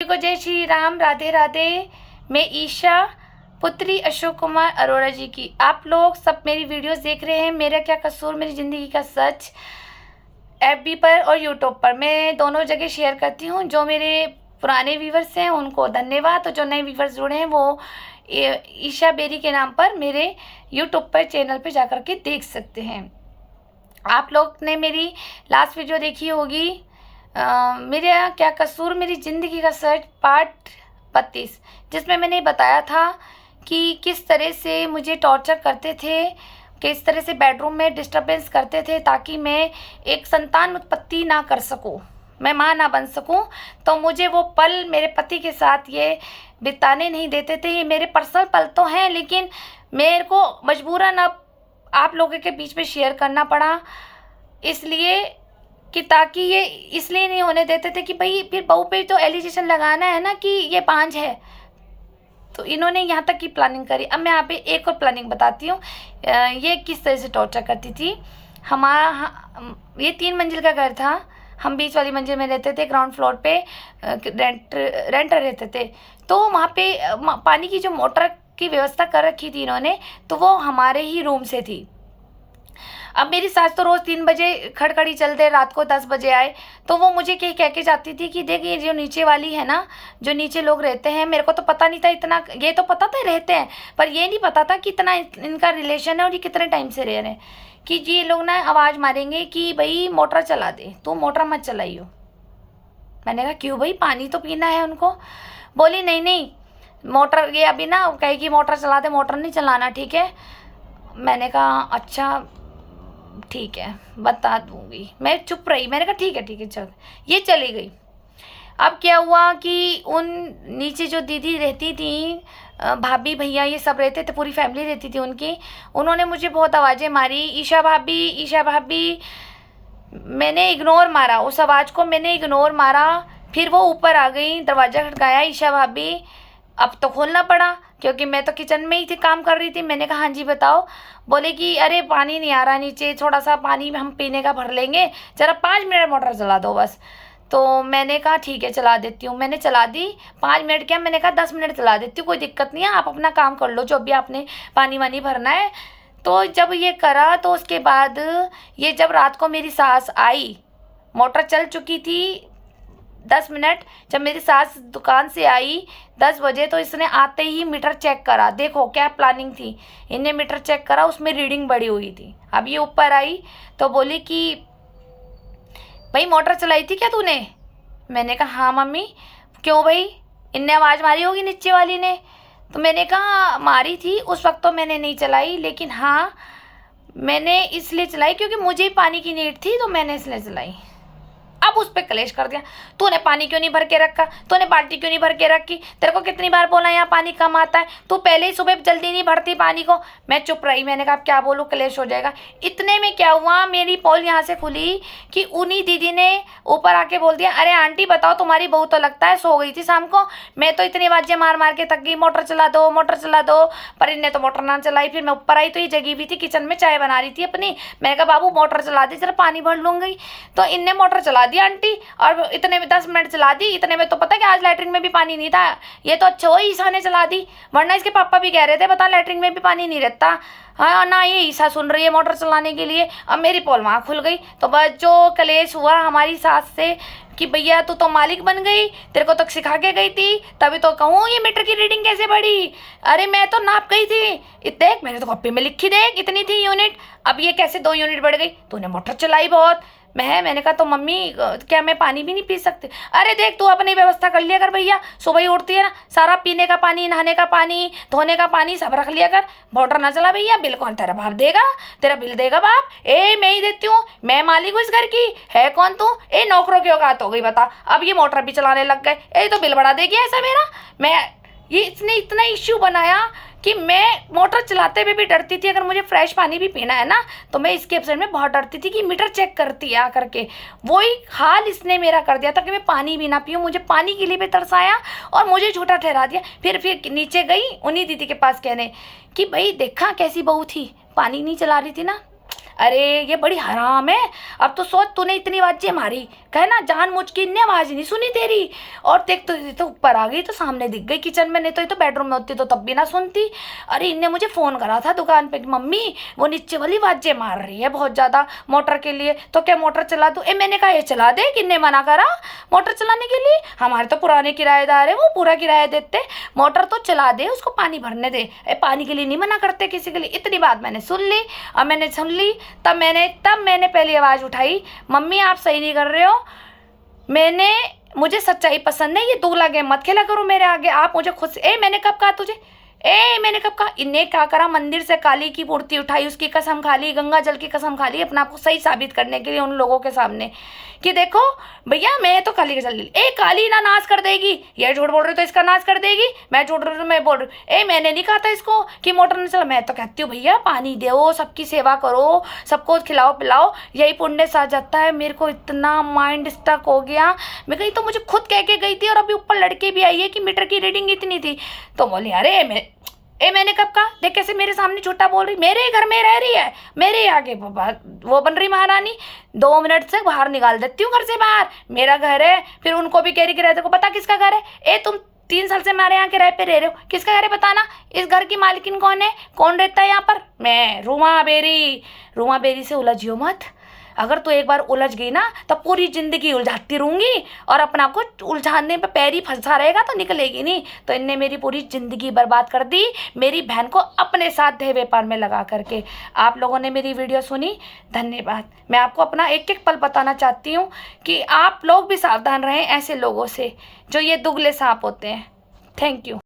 को जय श्री राम, राधे राधे। मैं ईशा, पुत्री अशोक कुमार अरोड़ा जी की। आप लोग सब मेरी वीडियोस देख रहे हैं, मेरा क्या कसूर मेरी ज़िंदगी का सच, एफबी पर और यूट्यूब पर मैं दोनों जगह शेयर करती हूँ। जो मेरे पुराने व्यूवर्स हैं उनको धन्यवाद, और जो नए व्यूवर्स जुड़े हैं वो ईशा बेरी के नाम पर मेरे यूट्यूब पर चैनल पर जा कर के देख सकते हैं। आप लोग ने मेरी लास्ट वीडियो देखी होगी, मेरा क्या कसूर मेरी ज़िंदगी का सच पार्ट 32, जिसमें मैंने बताया था कि किस तरह से मुझे टॉर्चर करते थे, किस तरह से बेडरूम में डिस्टरबेंस करते थे ताकि मैं एक संतान उत्पत्ति ना कर सकूं, मैं माँ ना बन सकूं। तो मुझे वो पल मेरे पति के साथ ये बिताने नहीं देते थे। ये मेरे पर्सनल पल तो हैं, लेकिन मेरे को मजबूरन अब आप लोगों के बीच में शेयर करना पड़ा, इसलिए कि ताकि ये इसलिए नहीं होने देते थे कि भाई फिर बहू पे तो एलिगेशन लगाना है ना कि ये बांझ है। तो इन्होंने यहाँ तक की प्लानिंग करी। अब मैं यहाँ पे एक और प्लानिंग बताती हूँ, ये किस तरह से टॉर्चर करती थी। ये 3 मंजिल का घर था, हम बीच वाली मंजिल में रहते थे, ग्राउंड फ्लोर पे रेंटर रहते थे। तो वहाँ पे पानी की जो मोटर की व्यवस्था कर रखी थी इन्होंने, तो वो हमारे ही रूम से थी। अब मेरी सास तो रोज़ 3 बजे खड़खड़ी चलते, रात को 10 बजे आए, तो वो मुझे कह के जाती थी कि देख ये जो नीचे वाली है ना, जो नीचे लोग रहते हैं, मेरे को तो पता नहीं था इतना, ये तो पता था रहते हैं, पर ये नहीं पता था कि इतना इनका रिलेशन है और ये कितने टाइम से रह रहे हैं, कि जी ये लोग ना आवाज़ मारेंगे कि भाई मोटर चला दे, तो मोटर मत चलाइयो। मैंने कहा क्यों भाई, पानी तो पीना है उनको। बोली नहीं नहीं मोटर, ये अभी ना कहेगी मोटर चला दे, मोटर नहीं चलाना, ठीक है। मैंने कहा अच्छा ठीक है बता दूंगी। मैं चुप रही, मैंने कहा ठीक है चल। ये चली गई। अब क्या हुआ कि उन नीचे जो दीदी रहती थी, भाभी भैया ये सब रहते थे, पूरी फैमिली रहती थी उनकी, उन्होंने मुझे बहुत आवाज़ें मारी, ईशा भाभी ईशा भाभी। मैंने इग्नोर मारा, उस आवाज़ को मैंने इग्नोर मारा। फिर वो ऊपर आ गई, दरवाज़ा खटकाया, ईशा भाभी। अब तो खोलना पड़ा क्योंकि मैं तो किचन में ही थी, काम कर रही थी। मैंने कहा हाँ जी बताओ। बोले कि अरे पानी नहीं आ रहा नीचे, थोड़ा सा पानी हम पीने का भर लेंगे, ज़रा 5 मिनट मोटर चला दो बस। तो मैंने कहा ठीक है चला देती हूँ। मैंने चला दी, 5 मिनट क्या, मैंने कहा 10 मिनट चला देती हूँ, कोई दिक्कत नहीं है, आप अपना काम कर लो जो भी आपने पानी वानी भरना है। तो जब ये करा तो उसके बाद ये जब रात को मेरी सास आई, मोटर चल चुकी थी 10 मिनट, जब मेरी सास दुकान से आई 10 बजे, तो इसने आते ही मीटर चेक करा। देखो क्या प्लानिंग थी, इन्हें मीटर चेक करा, उसमें रीडिंग बढ़ी हुई थी। अब ये ऊपर आई तो बोली कि भाई मोटर चलाई थी क्या तूने। मैंने कहा हाँ मम्मी। क्यों भाई, इनने आवाज़ मारी होगी नीचे वाली ने। तो मैंने कहा मारी थी, उस वक्त तो मैंने नहीं चलाई, लेकिन हाँ मैंने इसलिए चलाई क्योंकि मुझे पानी की नीड थी, तो मैंने इसलिए चलाई। अब उस पर कलेश कर दिया, तूने पानी क्यों नहीं भर के रखा, तूने बाल्टी क्यों नहीं भर के रखी, तेरे को कितनी बार बोला यहाँ पानी कम आता है, तू पहले ही सुबह जल्दी नहीं भरती पानी को। मैं चुप रही, मैंने कहा अब क्या बोलूँ, कलेश हो जाएगा। इतने में क्या हुआ, मेरी पोल यहाँ से खुली कि उन्हीं दीदी ने ऊपर आके बोल दिया, अरे आंटी बताओ तुम्हारी बहू तो लगता है सो गई थी शाम को, मैं तो इतनी आवाज़ें मार मार के थक गई, मोटर चला दो मोटर चला दो, पर इनने तो मोटर ना चलाई। फिर मैं ऊपर आई तो ये जगी हुई थी, किचन में चाय बना रही थी अपनी। मैंने कहा बाबू मोटर चला दी, जरा पानी भर लूँगी। तो इनने मोटर चला दी आंटी, और इतने में 10 मिनट चला दी। इतने में तो पता कि आज लैट्रिन में भी पानी नहीं था। ये तो अच्छा हो ईशा ने चला दी, वरना इसके पापा भी कह रहे थे बता लैट्रिन में भी पानी नहीं रहता। हाँ ना, ये ईशा सुन रही है मोटर चलाने के लिए। अब मेरी पोल वहाँ खुल गई। तो बस जो कलेश हुआ हमारी सास से कि भैया तू तो मालिक बन गई, तेरे को तो सिखा के गई थी, तभी तो कहूँ ये मीटर की रीडिंग कैसे बढ़ी। अरे मैं तो नाप गई थी, देख मैंने तो कॉपी में लिखी, देख इतनी थी यूनिट, अब ये कैसे 2 यूनिट बढ़ गई, तूने मोटर चलाई बहुत। मैंने कहा तो मम्मी क्या मैं पानी भी नहीं पी सकती। अरे देख तू अपनी व्यवस्था कर लिया कर भैया, सुबह ही उठती है ना, सारा पीने का पानी, नहाने का पानी, धोने का पानी सब रख लिया कर, मोटर ना चला भैया। बिल कौन तेरा बाप देगा, तेरा बिल देगा बाप, ए मैं ही देती हूँ, मैं मालिक हूँ इस घर की, है कौन तू, ए नौकरों की औकात हो गई बता। अब ये मोटर भी चलाने लग गए, ए तो बिल बढ़ा देगी ऐसा मेरा। ये इसने इतना इश्यू बनाया कि मैं मोटर चलाते हुए भी डरती थी, अगर मुझे फ्रेश पानी भी पीना है ना तो मैं इसके एब्सेंट में बहुत डरती थी कि मीटर चेक करती है आकर के। वही हाल इसने मेरा कर दिया था कि मैं पानी भी ना पीऊँ, मुझे पानी के लिए भी तरसाया और मुझे झूठा ठहरा दिया। फिर नीचे गई उन्हीं दीदी के पास कहने कि भाई देखा कैसी बहू थी, पानी नहीं चला रही थी ना। अरे ये बड़ी हराम है। अब तो सोच, तूने इतनी आवाजें मारी, कहे ना जानबूझ के, इतनी आवाज नहीं सुनी तेरी। और देख तो ये तो ऊपर आ गई तो सामने दिख गई किचन में, नहीं तो ये तो बेडरूम में होती तो तब भी ना सुनती। अरे इनने मुझे फोन करा था दुकान पे कि मम्मी वो नीचे वाली आवाजें मार रही है बहुत ज्यादा मोटर के लिए, तो क्या मोटर चला दूं? मैंने कहा ये चला दे, किन्ने मना करा मोटर चलाने के लिए? हमारे तो पुराने किराएदार है, वो पूरा किराया देते, मोटर तो चला दे, उसको पानी भरने दे। पानी के लिए नहीं मना करते किसी के लिए। इतनी बात मैंने सुन ली। और मैंने सुन ली तब मैंने पहली आवाज़ उठाई, मम्मी आप सही नहीं कर रहे हो, मुझे सच्चाई पसंद है, ये दूल्हा गेम मत खेला करो मेरे आगे। आप मुझे खुद से मैंने कब कहा तुझे? मैंने कब कहा? इन्हें क्या करा, मंदिर से काली की मूर्ति उठाई, उसकी कसम खा ली, गंगा जल की कसम खा ली, अपने आप को सही साबित करने के लिए उन लोगों के सामने कि देखो भैया मैं तो काली का जल ली। काली ना नाश कर देगी, ये झूठ बोल रही तो इसका नाश कर देगी, मैं झूठ बोल रही मैं बोल रही मैंने नहीं कहा था इसको कि मोटर नहीं चला। मैं तो कहती हूँ भैया पानी दो, सबकी सेवा करो, सबको खिलाओ पिलाओ, यही पुण्य सा जाता है। मेरे को इतना माइंड स्टक हो गया, मैं कही तो मुझे खुद कह के गई थी, और अभी ऊपर लड़के भी आई है कि मीटर की रीडिंग इतनी थी। तो बोली अरे मैंने कब कहा? देख कैसे मेरे सामने झूठा बोल रही, मेरे घर में रह रही है, मेरे आगे वो बन रही महारानी। 2 मिनट से बाहर निकाल देती हूँ घर से बाहर, मेरा घर है। फिर उनको भी कह रही कि रहते को पता किसका घर है? तुम 3 साल से हमारे यहाँ के रह पे रह रहे हो, किसका घर है बताना? इस घर की मालकिन कौन है? कौन रहता है यहाँ पर? मैं, रूमा बेरी से उलझियो मत। अगर तू एक बार उलझ गई ना तो पूरी जिंदगी उलझाती रहूंगी, और अपना को उलझाने पे पैर ही फंसा रहेगा तो निकलेगी नहीं। तो इनने मेरी पूरी जिंदगी बर्बाद कर दी, मेरी बहन को अपने साथ देह व्यापार में लगा करके। आप लोगों ने मेरी वीडियो सुनी, धन्यवाद। मैं आपको अपना एक एक पल बताना चाहती हूँ कि आप लोग भी सावधान रहें ऐसे लोगों से जो ये दुगले सांप होते हैं। Thank you.